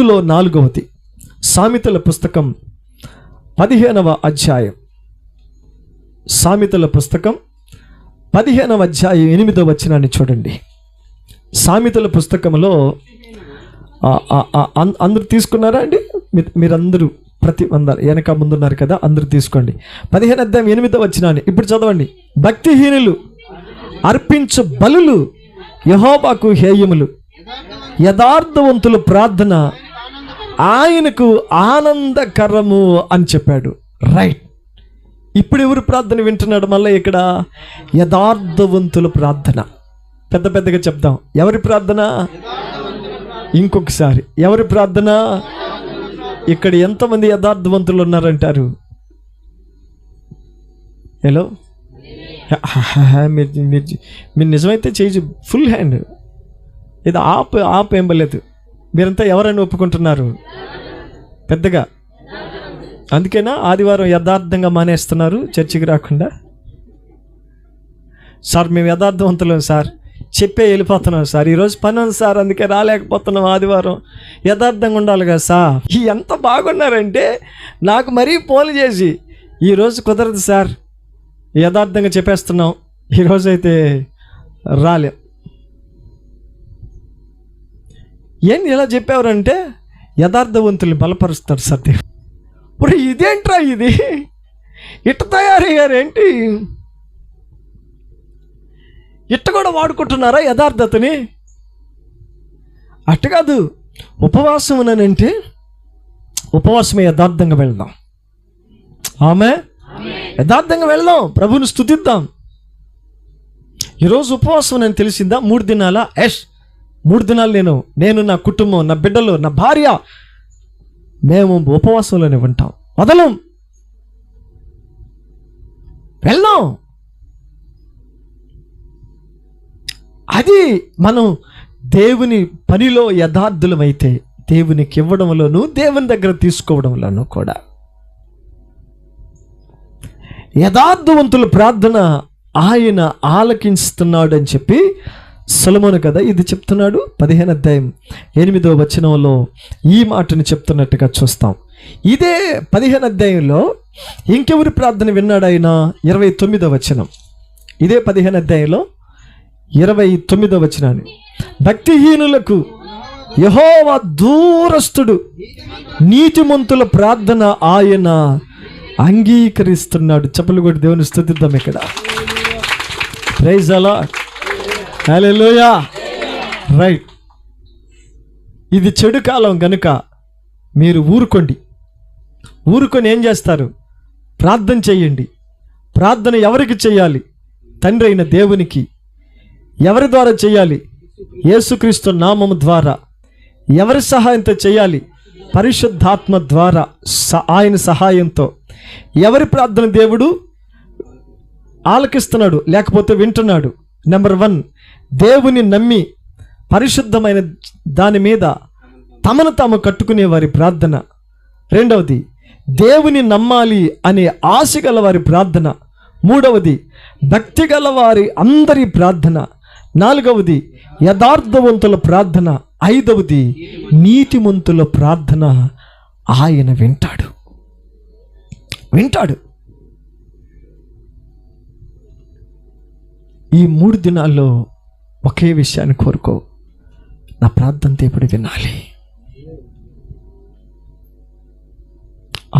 అందులో 4వది సామెతల పుస్తకం 15వ అధ్యాయం. సామెతల పుస్తకం 15వ అధ్యాయం 8వ వచనాన్ని చూడండి. సామెతల పుస్తకంలో అందరూ తీసుకున్నారా అండి? మీరందరూ అందరు వెనక ముందున్నారు కదా, అందరూ తీసుకోండి. 15వ అధ్యాయం 8వ వచనాన్ని ఇప్పుడు చదవండి. భక్తిహీనులు అర్పించు బలులు యెహోవాకు హేయములు, యథార్థవంతుల ప్రార్థన ఆయనకు ఆనందకరము అని చెప్పాడు. రైట్. ఇప్పుడు ఎవరు ప్రార్థన వింటున్నాడు? మళ్ళీ ఇక్కడ యథార్థవంతుల ప్రార్థన. పెద్ద పెద్దగా చెప్దాం. ఎవరి ప్రార్థన? ఇంకొకసారి, ఎవరి ప్రార్థన? ఇక్కడ ఎంతమంది యథార్థవంతులు ఉన్నారంటారు? హలో, మీరు నిజమైతే చేయి ఫుల్ హ్యాండ్. ఇది ఆప్ ఏం లేదు. మీరంతా ఎవరైనా ఒప్పుకుంటున్నారు పెద్దగా? అందుకేనా ఆదివారం యథార్థంగా మానేస్తున్నారు చర్చికి రాకుండా? సార్ మేము యథార్థవంతులం సార్, చెప్పే వెళ్ళిపోతున్నాం సార్, ఈరోజు పని ఉంది సార్ అందుకే రాలేకపోతున్నాం, ఆదివారం యథార్థంగా ఉండాలి కదా సార్. ఎంత బాగున్నారంటే నాకు మరీ ఫోన్ చేసి ఈరోజు కుదరదు సార్, యథార్థంగా చెప్పేస్తున్నాం, ఈరోజైతే రాలేం. ఏంటి ఇలా చెప్పేవారంటే యథార్థవంతుల్ని బలపరుస్తారు సార్ దేవుడు. ఇప్పుడు ఇదేంట్రా, ఇది ఇట్ట తయారయ్యారేంటి? ఇట్ట కూడా వాడుకుంటున్నారా యథార్థతని? అట్ట కాదు. ఉపవాసం అనంటే ఉపవాసమే యథార్థంగా వెళ్దాం. ఆమె యథార్థంగా వెళ్దాం, ప్రభువుని స్తుతిద్దాం. ఈరోజు ఉపవాసం అని తెలిసిందా? 3 దినాల 3 దినాలు నేను నా కుటుంబం, నా బిడ్డలు, నా భార్య మేము ఉపవాసంలోనే ఉంటాం, వదలం, వెళ్దాం. అది మనం దేవుని పనిలో యథార్థులమైతే దేవునికి ఇవ్వడంలోనూ దేవుని దగ్గర తీసుకోవడంలోనూ కూడా యథార్థవంతుల ప్రార్థన ఆయన ఆలకిస్తున్నాడు అని చెప్పి సొలొమోను కదా ఇది చెప్తున్నాడు. 15వ అధ్యాయం 8వ వచనంలో ఈ మాటను చెప్తున్నట్టుగా చూస్తాం. ఇదే 15వ అధ్యాయంలో ఇంకెవరి ప్రార్థన విన్నాడు ఆయన? 29వ వచనం. ఇదే 15వ అధ్యాయంలో 29వ వచనాన్ని, భక్తిహీనులకు యెహోవా దూరస్తుడు, నీతిమంతుల ప్రార్థన ఆయన అంగీకరిస్తున్నాడు. చప్పలు కొట్టి దేవుని స్తుతిద్దాం. ఇక్కడ praise the Lord, hallelujah. Right. ఇది చెడు కాలం గనుక మీరు ఊరుకొని ఏం చేస్తారు? ప్రార్థన చేయండి. ప్రార్థన ఎవరికి చేయాలి? తండ్రి అయిన దేవునికి. ఎవరి ద్వారా చేయాలి? యేసుక్రీస్తు నామము ద్వారా. ఎవరి సహాయంతో చేయాలి? పరిశుద్ధాత్మ ద్వారా, ఆయన సహాయంతో. ఎవరి ప్రార్థన దేవుడు ఆలకిస్తున్నాడు లేకపోతే వింటున్నాడు? నెంబర్ 1, దేవుని నమ్మి పరిశుద్ధమైన దాని మీద తమను తాము కట్టుకునే వారి ప్రార్థన. 2వది, దేవుని నమ్మాలి అనే ఆశ గల వారి ప్రార్థన. 3వది, భక్తి గల వారి అందరి ప్రార్థన. 4వది, యథార్థవంతుల ప్రార్థన. 5వది, నీతిమంతుల ప్రార్థన ఆయన వింటాడు. ఈ 3 దినాల్లో ఒకే విషయాన్ని కోరుకో, నా ప్రార్థన దేవుడు వినాలి.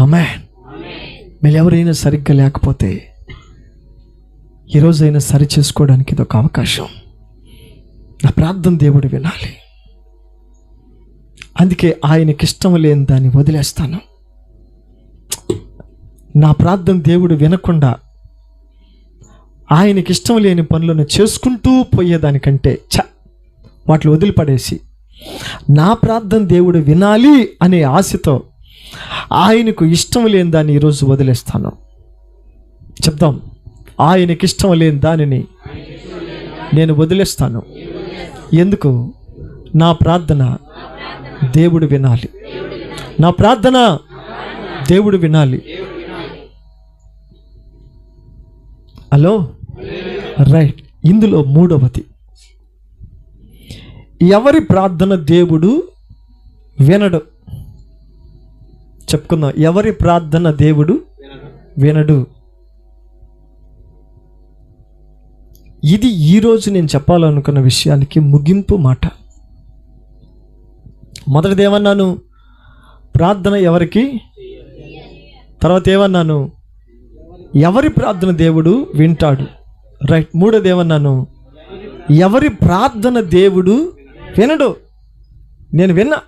ఆమేన్. మీరు ఎవరైనా సరిగ్గా లేకపోతే ఈరోజైనా సరి చేసుకోవడానికి ఇదొక అవకాశం. నా ప్రార్థన దేవుడు వినాలి. అందుకే ఆయనకి ఇష్టం లేని దాన్ని వదిలేస్తాను. నా ప్రార్థన దేవుడు వినకుండా ఆయనకి ఇష్టం లేని పనులను చేసుకుంటూ పోయేదానికంటే వాటిని వదిలిపడేసి నా ప్రార్థన దేవుడు వినాలి అనే ఆశతో ఆయనకు ఇష్టం లేని దాన్ని ఈరోజు వదిలేస్తాను. చెప్దాం, ఆయనకి ఇష్టం లేని దానిని నేను వదిలేస్తాను. ఎందుకు? నా ప్రార్థన దేవుడు వినాలి. నా ప్రార్థన దేవుడు వినాలి. Hello, right. ఇందులో 3వది, ఎవరి ప్రార్థన దేవుడు వినడు? చెప్పుకుందాం. ఎవరి ప్రార్థన దేవుడు వినడు. ఇది ఈరోజు నేను చెప్పాలనుకున్న విషయానికి ముగింపు మాట. మొదటిది ఏమన్నాను? ప్రార్థన ఎవరికి. తర్వాత ఏమన్నాను? ఎవరి ప్రార్థన దేవుడు వింటాడు. రైట్. మూడోది ఏమన్నాను? ఎవరి ప్రార్థన దేవుడు వినడు. నేను విన్నా,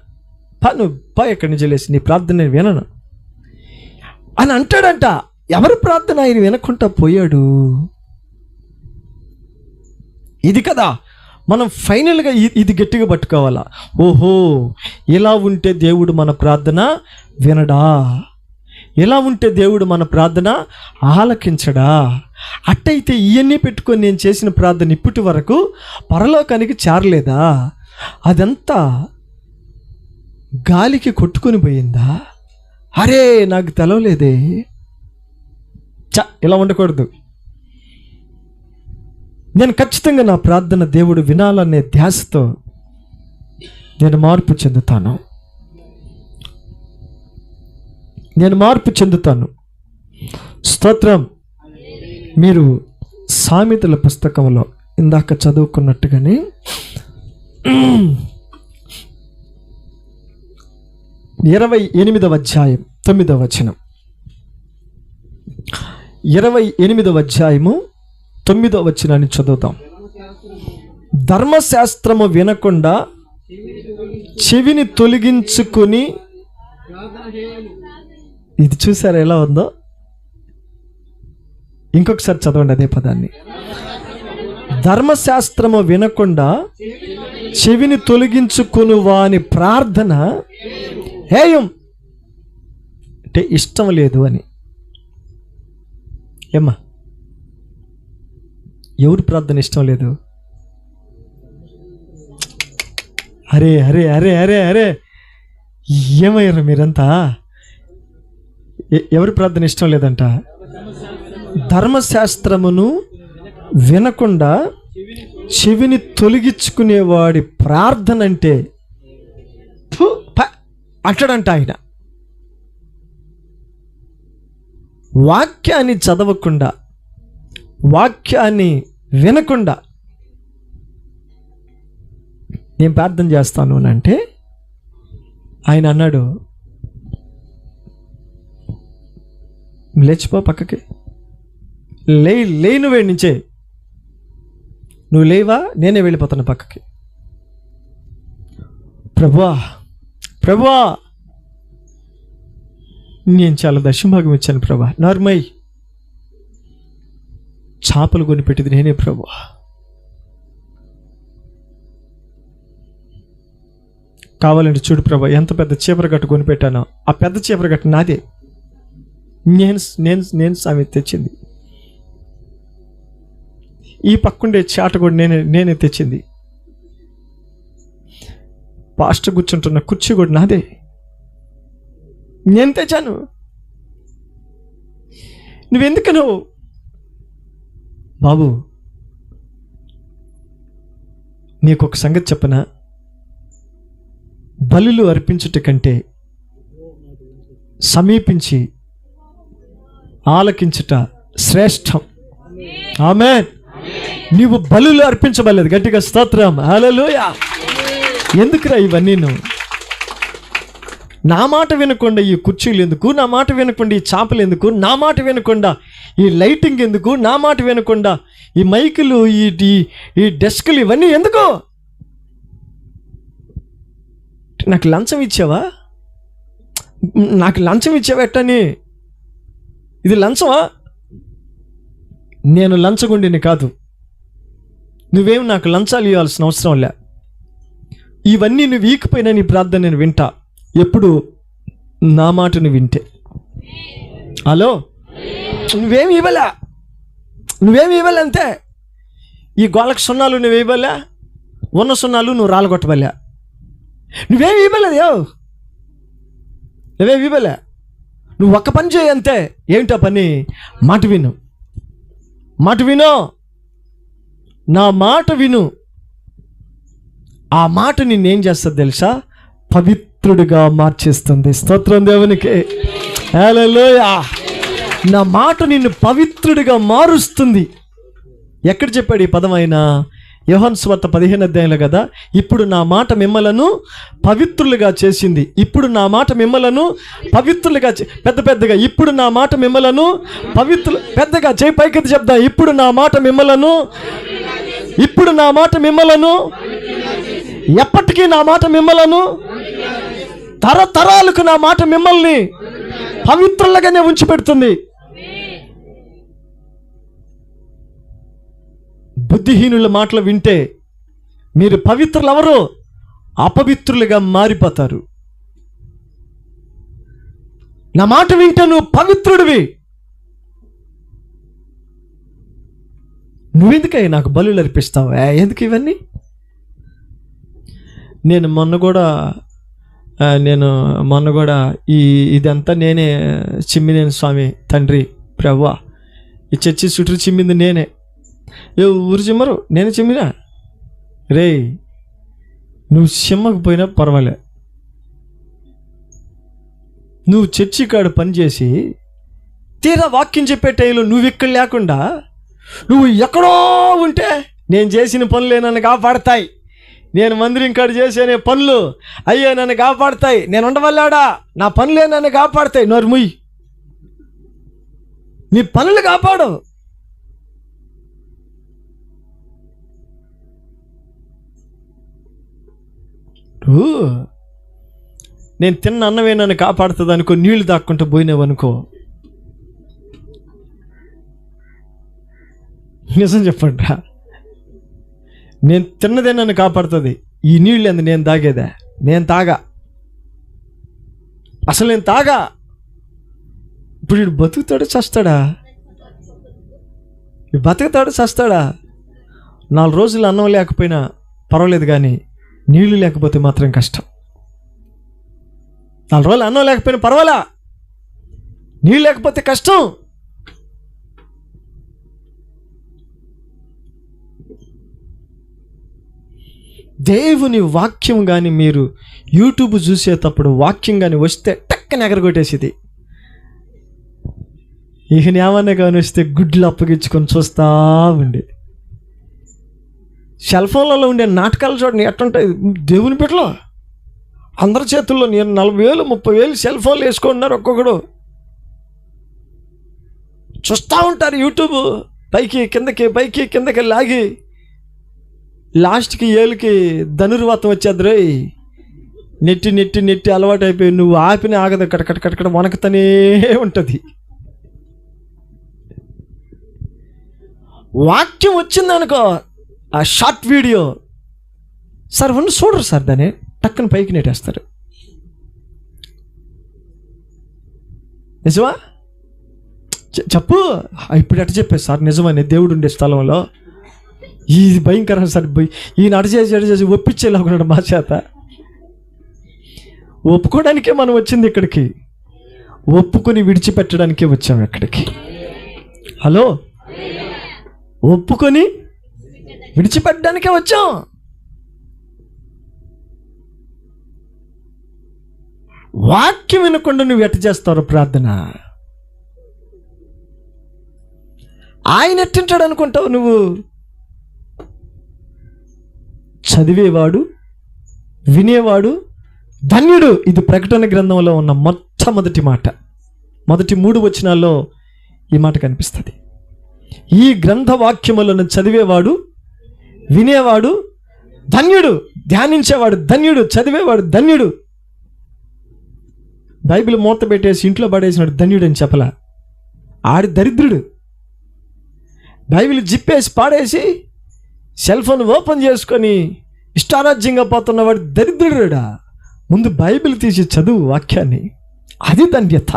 నువ్వు ఎక్కడి నుంచి లేసి నీ ప్రార్థన నేను వినను అని అంటాడంట. ఎవరి ప్రార్థన ఆయన వినకుండా పోయాడు. ఇది కదా మనం ఫైనల్గా ఇది గట్టిగా పట్టుకోవాలా. ఓహో, ఇలా ఉంటే దేవుడు మన ప్రార్థన వినడా? ఎలా ఉంటే దేవుడు మన ప్రార్థన ఆలకించడా? అట్టయితే ఇవన్నీ పెట్టుకొని నేను చేసిన ప్రార్థన ఇప్పటి వరకు పరలోకానికి చేరలేదా? అదంతా గాలికి కొట్టుకొని పోయిందా? అరే, నాకు తెలవలేదే. ఇలా ఉండకూడదు. నేను ఖచ్చితంగా నా ప్రార్థన దేవుడు వినాలనే ధ్యాసతో నేను మార్పు చెందుతాను. స్తోత్రం. మీరు సామెతల పుస్తకంలో ఇందాక చదువుకున్నట్టుగానే 28వ అధ్యాయం 9వ వచనం. 28వ అధ్యాయము 9వ వచనాన్ని చదువుతాం. ధర్మశాస్త్రము వినకుండా చెవిని తొలగించుకొని, ఇది చూసారా ఎలా ఉందో? ఇంకొకసారి చదవండి అదే పదాన్ని. ధర్మశాస్త్రము వినకుండా చెవిని తొలగించుకుని వాని ప్రార్థన హేయం, అంటే ఇష్టం లేదు అని. ఏమ్మా, ఎవరి ప్రార్థన ఇష్టం లేదు? అరే అరే అరే అరే అరే ఏమయ్యారు మీరంతా? ఎవరి ప్రార్థన ఇష్టం లేదంట? ధర్మశాస్త్రమును వినకుండా చెవిని తొలగించుకునేవాడి ప్రార్థన అంటే అట్టడంట ఆయన. వాక్యాన్ని చదవకుండా, వాక్యాన్ని వినకుండా నేను ప్రార్థన చేస్తాను అని అంటే ఆయన అన్నాడు, లేచిపో పక్కకి, లేను వేడి నుంచే. నువ్వు లేవా, నేనే వెళ్ళిపోతాను పక్కకి. ప్రభువా ప్రభువా, నేను చాలా దశభాగం ఇచ్చాను ప్రభా. నార్మై చేపలు కొనిపెట్టేది నేనే ప్రభువా. కావాలంటే చూడు ప్రభా, ఎంత పెద్ద చీపర గట్టు కొనిపెట్టానో. ఆ పెద్ద చీపర గట్టు నాదే. నేను స్వామి తెచ్చింది. ఈ పక్కుండే చాట కూడా నేనే తెచ్చింది. పాస్టర్ కూర్చుంటున్న కుర్చీ కూడా నాదే, నేను తెచ్చాను. నువ్వెందుకు బాబు? నీకు ఒక సంగతి చెప్పనా? బలులు అర్పించుట కంటే సమీపించి ఆలకించుట శ్రేష్టం. ఆమేన్. నీవు బలులు అర్పించబడలేదు. గట్టిగా స్తోత్రం, హల్లెలూయా. ఎందుకురా ఇవన్నీ? నువ్వు నా మాట వినకుండా ఈ కుర్చీలు ఎందుకు? నా మాట వినకుండా ఈ చాపలు ఎందుకు? నా మాట వినకుండా ఈ లైటింగ్ ఎందుకు? నా మాట వినకుండా ఈ మైకులు, ఈ డెస్కులు, ఇవన్నీ ఎందుకు? నాకు లంచం ఇచ్చావా? నాకు లంచం ఇచ్చావా ఎట్టని? ఇది లంచమా? నేను లంచగొండిని కాదు. నువ్వేం నాకు లంచాలు ఇవ్వాల్సిన అవసరం లే. ఇవన్నీ నువ్వు ఈకపోయినా నీ ప్రార్థన నేను వింటా. ఎప్పుడు? నా మాటను వింటే. హలో, నువ్వేమి ఇవ్వలే అంతే. ఈ గోళ్ళకి సున్నాలు నువ్వు ఇవ్వలే, ఉన్న సున్నాలు నువ్వు రాలగొట్టవలే. నువ్వేమి ఇవ్వలేదు, నువ్వేమి ఇవ్వలే. నువ్వు ఒక్క పని చేయి అంతే. ఏమిటా పని? మాట విను. నా మాట విను. ఆ మాట నిన్నేం చేస్తుంది తెలుసా? పవిత్రుడిగా మార్చేస్తుంది. స్తోత్రం దేవునికి. హల్లెలూయా. నా మాట నిన్ను పవిత్రుడిగా మారుస్తుంది. ఎక్కడ చెప్పాడు ఈ పదం? ఆయన యోహాను సువార్త 15వ అధ్యాయంలో కదా, ఇప్పుడు నా మాట మిమ్మలను పవిత్రులుగా చేసింది. ఇప్పుడు నా మాట మిమ్మలను పవిత్రులుగా పెద్దగా ఇప్పుడు నా మాట మిమ్మలను పెద్దగా చేయి పైకెత్తి చెప్దా. ఇప్పుడు నా మాట మిమ్మలను ఎప్పటికీ నా మాట మిమ్మలను తరతరాలకు నా మాట మిమ్మల్ని పవిత్రులుగానే ఉంచిపెడుతుంది. బుద్ధిహీనుల మాటలు వింటే మీరు పవిత్రులు ఎవరు? అపవిత్రులుగా మారిపోతారు. నా మాట వింటే నువ్వు పవిత్రుడివి. నువ్వెందుకై నాకు బలులు అర్పిస్తావు? ఎందుకు ఇవన్నీ? నేను మొన్న కూడా ఇదంతా నేనే చిమ్మినేను స్వామి. తండ్రి ప్రభువా, ఈ చర్చి చుట్టూ చిమ్మింది నేనే. ఊరు చిమ్మరు, నేను చిమ్మినా. రే, నువ్వు చిమ్మకపోయినా పర్వాలే. నువ్వు చర్చి కాడ పనిచేసి తీరా వాక్యం చెప్పే టైంలో నువ్వు ఇక్కడ లేకుండా నువ్వు ఎక్కడో ఉంటే నేను చేసిన పనులే నన్ను కాపాడతాయి. నేను మందిరం కాడ చేసే పనులు అయ్యే నన్ను కాపాడతాయి. నేను ఉండవల్లాడా, నా పనులే నన్ను కాపాడతాయి. నోరు ముయ్యి, నీ పనులు కాపాడు. నేను తిన్న అన్నమే నన్ను కాపాడుతుంది అనుకో, నీళ్లు దాక్కుంటూ పోయినావనుకో. నిజం చెప్పండి, నేను తిన్నదే నన్ను కాపాడుతుంది. ఈ నీళ్ళు ఎందు నేను తాగేదా? నేను తాగా, అసలు నేను తాగా. ఇప్పుడు వీడు బతుకుతాడు చస్తాడా? బతుకుతాడు చస్తాడా? 4 రోజులు అన్నం లేకపోయినా పర్వాలేదు, కానీ నీళ్లు లేకపోతే మాత్రం కష్టం. 4 రోజులు అన్నం లేకపోయినా పర్వాలా, నీళ్ళు లేకపోతే కష్టం. దేవుని వాక్యం కానీ మీరు యూట్యూబ్ చూసేటప్పుడు వాక్యం కానీ వస్తే టక్కన ఎగరగొట్టేసిది. ఇక ఏమన్నా కానీ వస్తే గుడ్లు అప్పగించుకొని చూస్తూ ఉండి, సెల్ ఫోన్లలో ఉండే నాటకాలు చూడండి ఎట్టుంటాయి. దేవుని బిడ్డలో అందరి చేతుల్లో 40,000 30,000 సెల్ ఫోన్లు వేసుకుంటున్నారు. ఒక్కొక్కడు చూస్తూ ఉంటారు యూట్యూబ్. పైకి కిందకి లాగి లాస్ట్కి ఏళ్ళకి ధనుర్వాతం వచ్చేది. రే, నెట్టి అలవాటు అయిపోయి నువ్వు ఆపిన ఆగదు, కటకట వణకుతూనే ఉంటుంది. వాక్యం వచ్చిందనుకో, ఆ షార్ట్ వీడియో సార్ ఉన్న చూడరు సార్, దాన్ని టక్కన పైకి నెట్టేస్తారు. నిజమా చెప్పు? ఇప్పుడు ఎట్ట చెప్పేది సార్ నిజమని? దేవుడు ఉండే స్థలంలో ఇది భయంకరం సార్. ఈయన అడిచేసి ఒప్పించేలాగున్నాడు మా చేత. ఒప్పుకోవడానికే మనం వచ్చింది ఇక్కడికి, ఒప్పుకొని విడిచిపెట్టడానికే వచ్చాం ఇక్కడికి. హలో, ఒప్పుకొని విడిచిపెట్టడానికే వచ్చాం. వాక్యం వినకుండా నువ్వు ఎట్ట చేస్తావు ప్రార్థన? ఆయన ఎట్టింటాడు అనుకుంటావు నువ్వు? చదివేవాడు వినేవాడు ధన్యుడు. ఇది ప్రకటన గ్రంథంలో ఉన్న మొట్టమొదటి మాట. మొదటి 3 వచనాల్లో ఈ మాట కనిపిస్తుంది. ఈ గ్రంథ వాక్యములను చదివేవాడు వినేవాడు ధన్యుడు, ధ్యానించేవాడు ధన్యుడు, చదివేవాడు ధన్యుడు. బైబిల్ మూత పెట్టేసి ఇంట్లో పడేసినాడు ధన్యుడు అని చెప్పలా, ఆడి దరిద్రుడు. బైబిల్ జిప్పేసి పాడేసి సెల్ ఫోన్ ఓపెన్ చేసుకొని ఇష్టారాజ్యంగా పోతున్నవాడు దరిద్రుడా. ముందు బైబిల్ తీసి చదువు వాక్యాన్ని, అది ధన్యత.